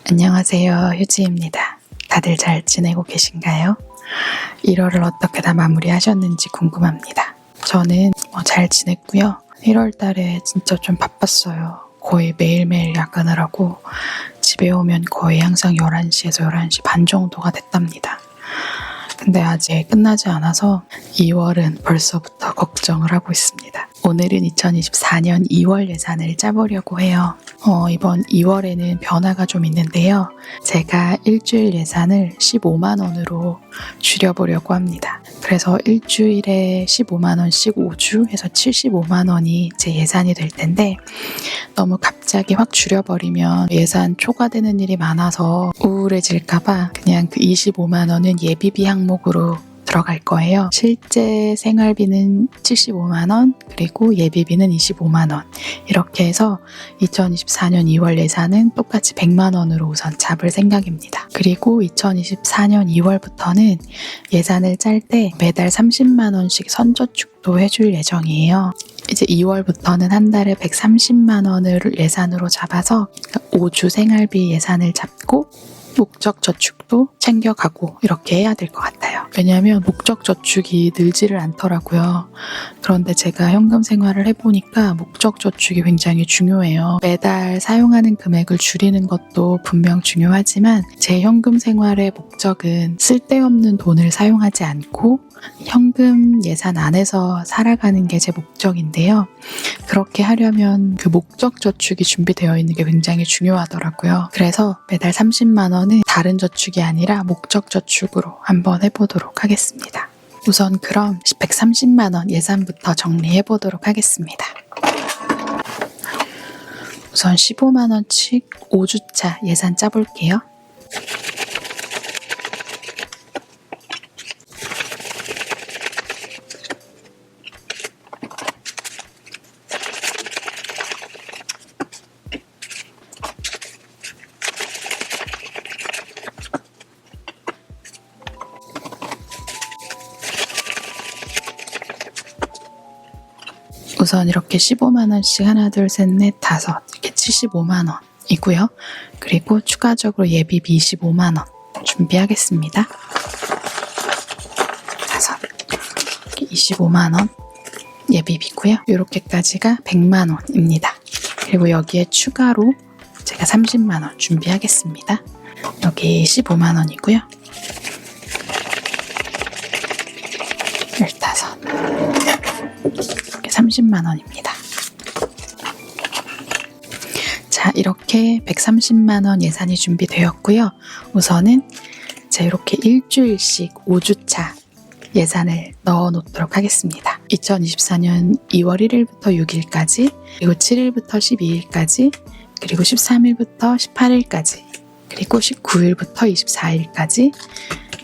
안녕하세요, 휴지입니다. 다들 잘 지내고 계신가요? 1월을 어떻게 다 마무리하셨는지 궁금합니다. 저는 잘 지냈고요. 1월 달에 진짜 좀 바빴어요. 거의 매일매일 야근을 하고 집에 오면 거의 항상 11시에서 11시 반 정도가 됐답니다. 근데 아직 끝나지 않아서 2월은 벌써부터 걱정을 하고 있습니다. 오늘은 2024년 2월 예산을 짜보려고 해요. 이번 2월에는 변화가 좀 있는데요. 제가 일주일 예산을 15만 원으로 줄여보려고 합니다. 그래서 일주일에 15만 원씩 5주 해서 75만 원이 제 예산이 될 텐데 너무 갑자기 확 줄여버리면 예산 초과되는 일이 많아서 우울해질까봐 그냥 그 25만 원은 예비비 항목으로 들어갈 거예요. 실제 생활비는 75만 원, 그리고 예비비는 25만 원. 이렇게 해서 2024년 2월 예산은 똑같이 100만 원으로 우선 잡을 생각입니다. 그리고 2024년 2월부터는 예산을 짤 때 매달 30만 원씩 선저축도 해줄 예정이에요. 이제 2월부터는 한 달에 130만 원을 예산으로 잡아서 5주 생활비 예산을 잡고 목적 저축도 챙겨가고 이렇게 해야 될 것 같아요. 왜냐하면 목적 저축이 늘지를 않더라고요. 그런데 제가 현금 생활을 해보니까 목적 저축이 굉장히 중요해요. 매달 사용하는 금액을 줄이는 것도 분명 중요하지만 제 현금 생활의 목적은 쓸데없는 돈을 사용하지 않고 현금 예산 안에서 살아가는 게 제 목적인데요. 그렇게 하려면 그 목적 저축이 준비되어 있는 게 굉장히 중요하더라고요. 그래서 매달 30만 원은 다른 저축이 아니라 목적 저축으로 한번 해보도록 하겠습니다. 우선 그럼 130만 원 예산부터 정리해 보도록 하겠습니다. 우선 15만 원씩 5주차 예산 짜볼게요. 우선 이렇게 15만 원씩 하나, 둘, 셋, 넷, 다섯 이렇게 75만 원이고요. 그리고 추가적으로 예비비 25만 원 준비하겠습니다. 다섯, 25만 원 예비비고요. 이렇게까지가 100만 원입니다. 그리고 여기에 추가로 제가 30만 원 준비하겠습니다. 여기 15만 원이고요. 15 30만 원입니다. 자, 이렇게 130만 원 예산이 준비되었고요. 우선은 제가 이렇게 일주일씩 5주차 예산을 넣어 놓도록 하겠습니다. 2024년 2월 1일부터 6일까지, 그리고 7일부터 12일까지, 그리고 13일부터 18일까지, 그리고 19일부터 24일까지,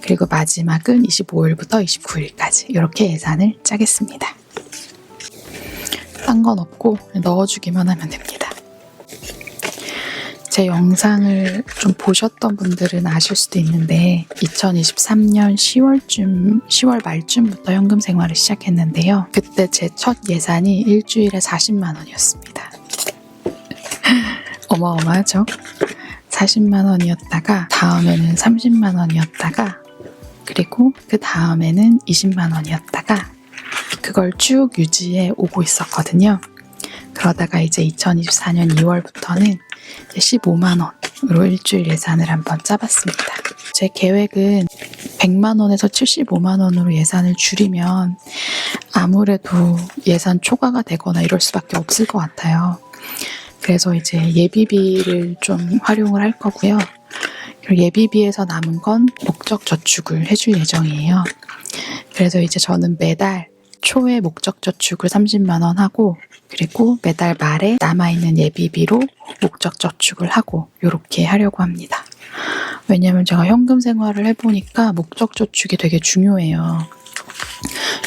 그리고 마지막은 25일부터 29일까지 이렇게 예산을 짜겠습니다. 딴 건 없고 넣어주기만 하면 됩니다. 제 영상을 좀 보셨던 분들은 아실 수도 있는데 2023년 10월 말쯤부터 현금 생활을 시작했는데요. 그때 제 첫 예산이 일주일에 40만 원이었습니다. 어마어마하죠? 40만 원이었다가 다음에는 30만 원이었다가 그리고 그 다음에는 20만 원이었다가 그걸 쭉 유지해 오고 있었거든요. 그러다가 이제 2024년 2월부터는 15만 원으로 일주일 예산을 한번 짜봤습니다. 제 계획은 100만 원에서 75만 원으로 예산을 줄이면 아무래도 예산 초과가 되거나 이럴 수밖에 없을 것 같아요. 그래서 이제 예비비를 좀 활용을 할 거고요. 그리고 예비비에서 남은 건 목적 저축을 해줄 예정이에요. 그래서 이제 저는 매달 초에 목적 저축을 30만 원 하고 그리고 매달 말에 남아있는 예비비로 목적 저축을 하고 이렇게 하려고 합니다. 왜냐면 제가 현금 생활을 해보니까 목적 저축이 되게 중요해요.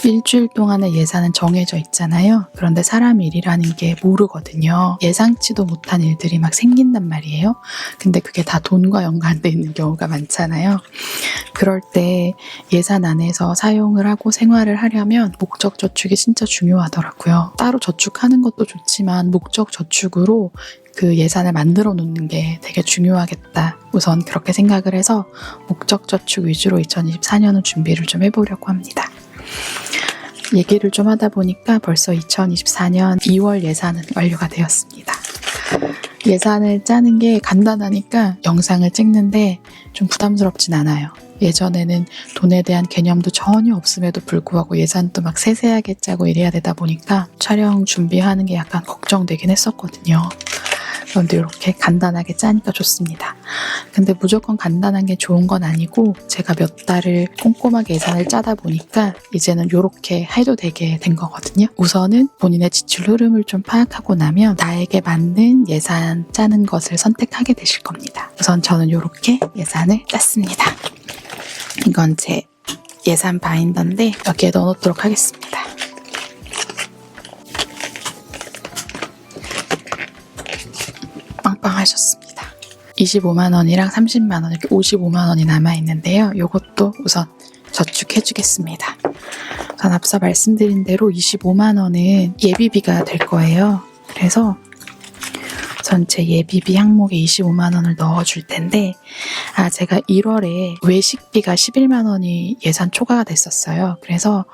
일주일 동안의 예산은 정해져 있잖아요. 그런데 사람 일이라는 게 모르거든요. 예상치도 못한 일들이 막 생긴단 말이에요. 근데 그게 다 돈과 연관돼 있는 경우가 많잖아요. 그럴 때 예산 안에서 사용을 하고 생활을 하려면 목적 저축이 진짜 중요하더라고요. 따로 저축하는 것도 좋지만 목적 저축으로 그 예산을 만들어 놓는 게 되게 중요하겠다. 우선 그렇게 생각을 해서 목적저축 위주로 2024년은 준비를 좀 해보려고 합니다. 얘기를 좀 하다 보니까 벌써 2024년 2월 예산은 완료가 되었습니다. 예산을 짜는 게 간단하니까 영상을 찍는데 좀 부담스럽진 않아요. 예전에는 돈에 대한 개념도 전혀 없음에도 불구하고 예산도 막 세세하게 짜고 이래야 되다 보니까 촬영 준비하는 게 약간 걱정되긴 했었거든요. 그런데 이렇게 간단하게 짜니까 좋습니다. 근데 무조건 간단한 게 좋은 건 아니고 제가 몇 달을 꼼꼼하게 예산을 짜다 보니까 이제는 이렇게 해도 되게 된 거거든요. 우선은 본인의 지출 흐름을 좀 파악하고 나면 나에게 맞는 예산 짜는 것을 선택하게 되실 겁니다. 우선 저는 이렇게 예산을 짰습니다. 이건 제 예산 바인더인데 여기에 넣어놓도록 하겠습니다. 빵빵하셨습니다. 25만원이랑 30만원 이렇게 55만원이 남아있는데요. 이것도 우선 저축해주겠습니다. 우선 앞서 말씀드린 대로 25만원은 예비비가 될 거예요. 그래서 전체 예비비 항목에 25만원을 넣어줄 텐데 제가 1월에 외식비가 11만원이 예산 초과가 됐었어요. 그래서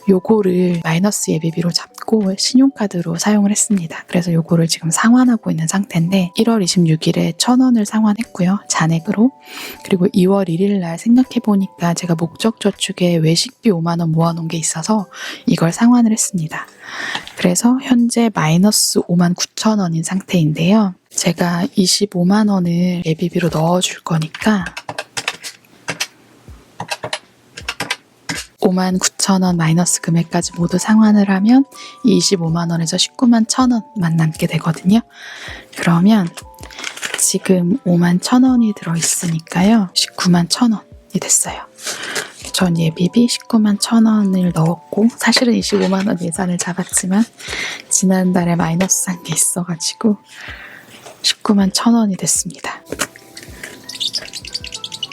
요거를 마이너스 예비비로 잡고 신용카드로 사용을 했습니다. 그래서 요거를 지금 상환하고 있는 상태인데 1월 26일에 1,000원을 상환했고요. 잔액으로. 그리고 2월 1일 날 생각해보니까 제가 목적저축에 외식비 5만원 모아놓은 게 있어서 이걸 상환을 했습니다. 그래서 현재 마이너스 59,000원인 상태인데요. 제가 25만원을 예비비로 넣어줄 거니까 59,000원 마이너스 금액까지 모두 상환을 하면 25만원에서 191,000원만 남게 되거든요. 그러면 지금 51,000원이 들어있으니까요. 191,000원이 됐어요. 전 예비비 191,000원을 넣었고 사실은 25만원 예산을 잡았지만 지난달에 마이너스 한 게 있어가지고 191,000원이 됐습니다.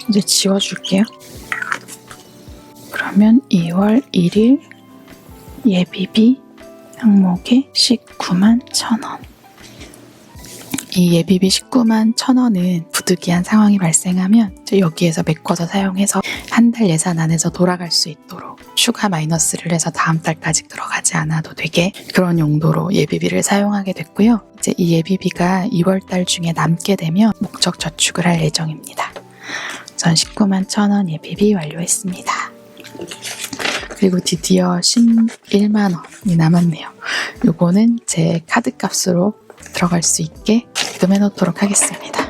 이제 지워줄게요. 그러면 2월 1일 예비비 항목에 191,000원. 이 예비비 191,000원은 부득이한 상황이 발생하면 여기에서 메꿔서 사용해서 한 달 예산 안에서 돌아갈 수 있도록 추가 마이너스를 해서 다음 달까지 들어가지 않아도 되게 그런 용도로 예비비를 사용하게 됐고요. 이제 이 예비비가 2월 달 중에 남게 되면 목적 저축을 할 예정입니다. 전 191,000원 예비비 완료했습니다. 그리고 드디어 11만원이 남았네요. 요거는 제 카드 값으로 들어갈 수 있게 입금해 놓도록 하겠습니다.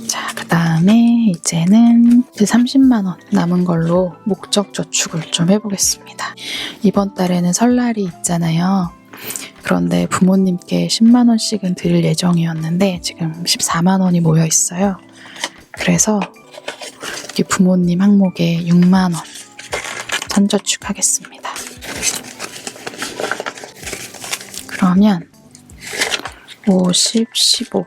자, 그 다음에 이제는 30만원 남은 걸로 목적 저축을 좀 해보겠습니다. 이번 달에는 설날이 있잖아요. 그런데 부모님께 10만원씩은 드릴 예정이었는데 지금 14만원이 모여 있어요. 그래서 이 부모님 항목에 6만원 선저축하겠습니다. 그러면 5, 10, 15,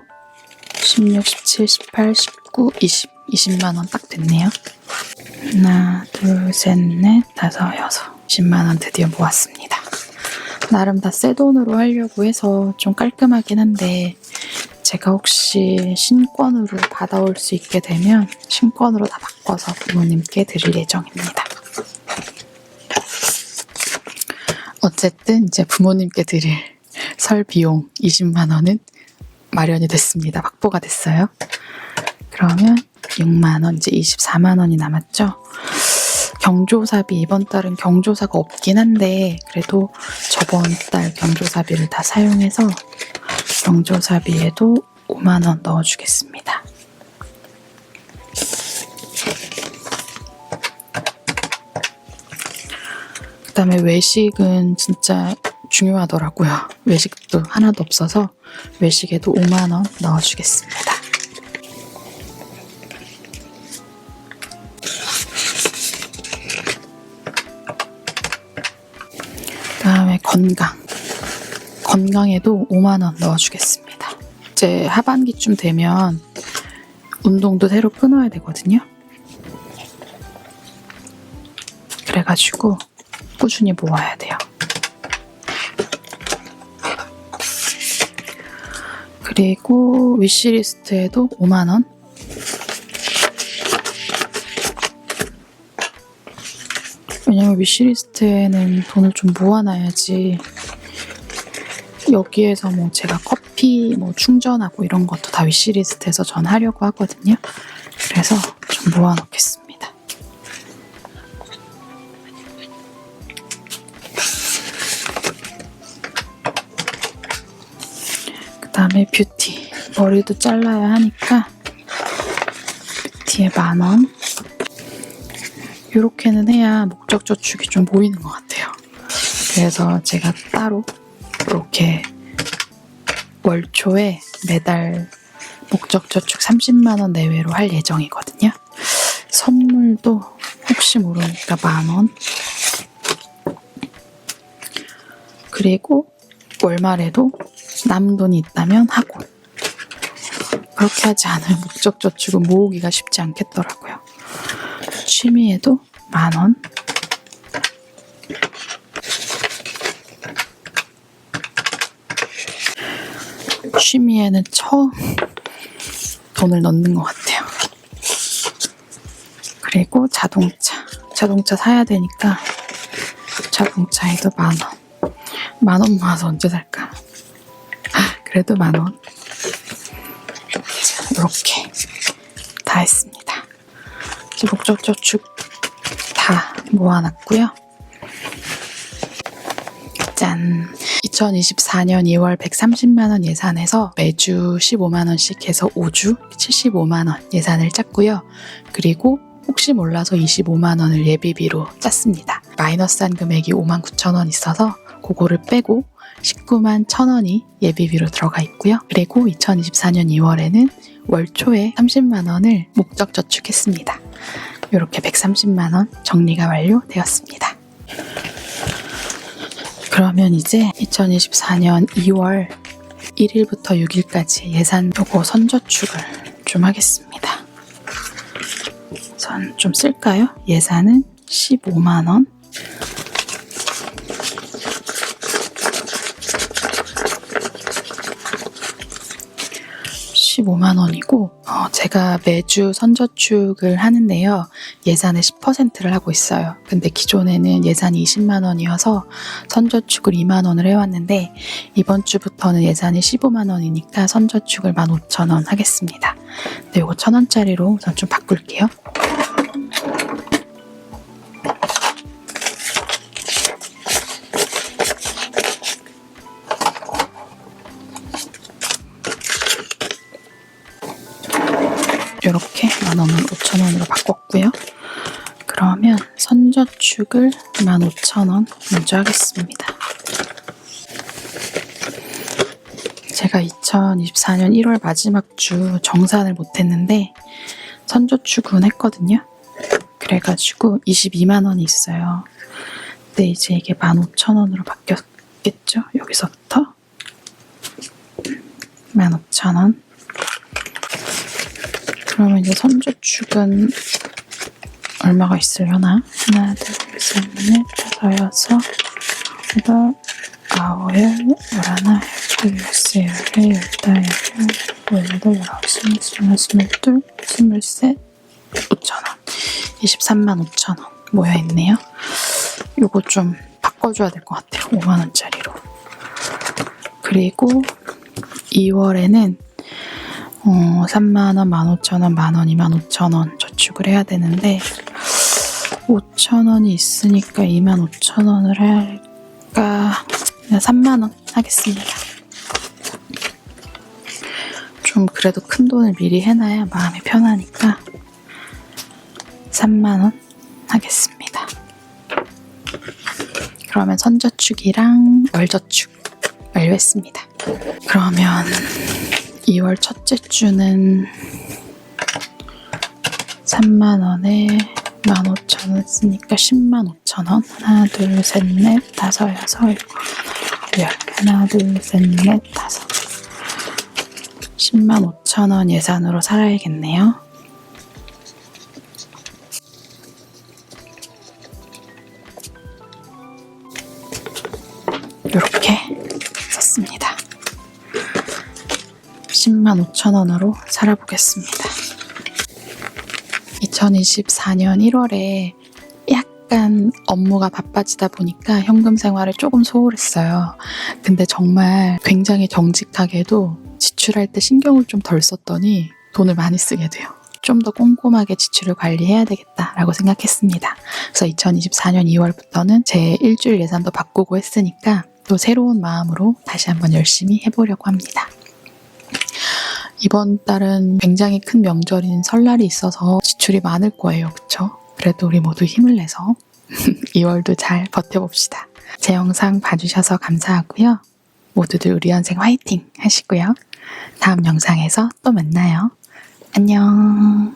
16, 17, 18, 19, 20, 20만원 딱 됐네요. 하나, 둘, 셋, 넷, 다섯, 여섯 20만원 드디어 모았습니다. 나름 다 새 돈으로 하려고 해서 좀 깔끔하긴 한데 제가 혹시 신권으로 받아올 수 있게 되면 신권으로 다 바꿔서 부모님께 드릴 예정입니다. 어쨌든 이제 부모님께 드릴 설 비용 20만원은 마련이 됐습니다. 확보가 됐어요. 그러면 6만원, 이제 24만원이 남았죠. 경조사비, 이번 달은 경조사가 없긴 한데 그래도 저번 달 경조사비를 다 사용해서 경조사비에도 5만원 넣어주겠습니다. 그 다음에 외식은 진짜 중요하더라고요. 외식도 하나도 없어서 외식에도 5만원 넣어주겠습니다. 그 다음에 건강에도 5만원 넣어주겠습니다. 이제 하반기쯤 되면 운동도 새로 끊어야 되거든요. 그래가지고 꾸준히 모아야 돼요. 그리고 위시리스트에도 5만원. 왜냐면 위시리스트에는 돈을 좀 모아놔야지 여기에서 뭐 제가 커피 뭐 충전하고 이런 것도 다 위시리스트에서 전 하려고 하거든요. 그래서 좀 모아놓겠습니다. 그 다음에 뷰티. 머리도 잘라야 하니까 뷰티에 10,000원. 이렇게는 해야 목적 저축이 좀 보이는 것 같아요. 그래서 제가 따로 이렇게 월초에 매달 목적 저축 30만 원 내외로 할 예정이거든요. 선물도 혹시 모르니까 10,000원. 그리고 월말에도 남은 돈이 있다면 학원. 그렇게 하지 않으면 목적 저축은 모으기가 쉽지 않겠더라고요. 취미에도 10,000원. 취미에는 처음 돈을 넣는 것 같아요. 그리고 자동차 사야 되니까 자동차에도 10,000원. 10,000원 모아서 언제 살까? 그래도 10,000원. 자, 이렇게 다 했습니다. 이제 목적 저축 다 모아놨고요. 짠! 2024년 2월 130만원 예산에서 매주 15만원씩 해서 5주 75만원 예산을 짰고요. 그리고 혹시 몰라서 25만원을 예비비로 짰습니다. 마이너스한 금액이 59,000원 있어서 그거를 빼고 19만 1,000원이 예비비로 들어가 있고요. 그리고 2024년 2월에는 월초에 30만원을 목적 저축했습니다. 이렇게 130만원 정리가 완료되었습니다. 그러면 이제 2024년 2월 1일부터 6일까지 예산 요거 선저축을 좀 하겠습니다. 선 좀 쓸까요? 예산은 15만원. 제가 매주 선저축을 하는데요. 예산의 10%를 하고 있어요. 근데 기존에는 예산이 20만 원이어서 선저축을 2만 원을 해왔는데 이번 주부터는 예산이 15만 원이니까 선저축을 15,000원 하겠습니다. 근데 이거 1,000원짜리로 우선 좀 바꿀게요. 이렇게 10,000원을 5,000원으로 바꿨고요. 그러면 선저축을 15,000원 먼저 하겠습니다. 제가 2024년 1월 마지막 주 정산을 못했는데 선저축은 했거든요. 그래가지고 22만 원이 있어요. 근데 이제 이게 15,000원으로 바뀌었겠죠? 여기서부터 15,000원. 그러면 이제 선저축은 얼마가 있으려나? 하나, 둘, 셋, 넷, 다섯, 여섯, 여덟, 아홉, 열, 열하나, 열둘, 열세, 열네, 열다섯, 열여덟, 열여덟, 열아홉, 스물, 스물하나, 스물둘, 스물셋, 5,000원. 23만 5,000원 모여있네요. 요거 좀 바꿔줘야 될 것 같아요. 5만 원짜리로. 그리고 2월에는 3만원, 15,000원, 만원, 25,000원 저축을 해야 되는데 5,000원이 있으니까 25,000원을 할까? 그냥 3만원 하겠습니다. 좀 그래도 큰 돈을 미리 해놔야 마음이 편하니까 3만원 하겠습니다. 그러면 선저축이랑 월저축 완료했습니다. 그러면 2월 첫째 주는 3만원에 15,000원 쓰니까 105,000원. 하나, 둘, 셋, 넷, 다섯, 여섯, 일곱, 열. 하나, 둘, 셋, 넷, 다섯. 105,000원 예산으로 살아야겠네요. 이렇게 썼습니다. 10만 5천 원으로 살아보겠습니다. 2024년 1월에 약간 업무가 바빠지다 보니까 현금 생활을 조금 소홀했어요. 근데 정말 굉장히 정직하게도 지출할 때 신경을 좀 덜 썼더니 돈을 많이 쓰게 돼요. 좀 더 꼼꼼하게 지출을 관리해야 되겠다라고 생각했습니다. 그래서 2024년 2월부터는 제 일주일 예산도 바꾸고 했으니까 또 새로운 마음으로 다시 한번 열심히 해보려고 합니다. 이번 달은 굉장히 큰 명절인 설날이 있어서 지출이 많을 거예요. 그쵸? 그래도 우리 모두 힘을 내서 2월도 잘 버텨봅시다. 제 영상 봐주셔서 감사하고요. 모두들 우리 현생 화이팅 하시고요. 다음 영상에서 또 만나요. 안녕.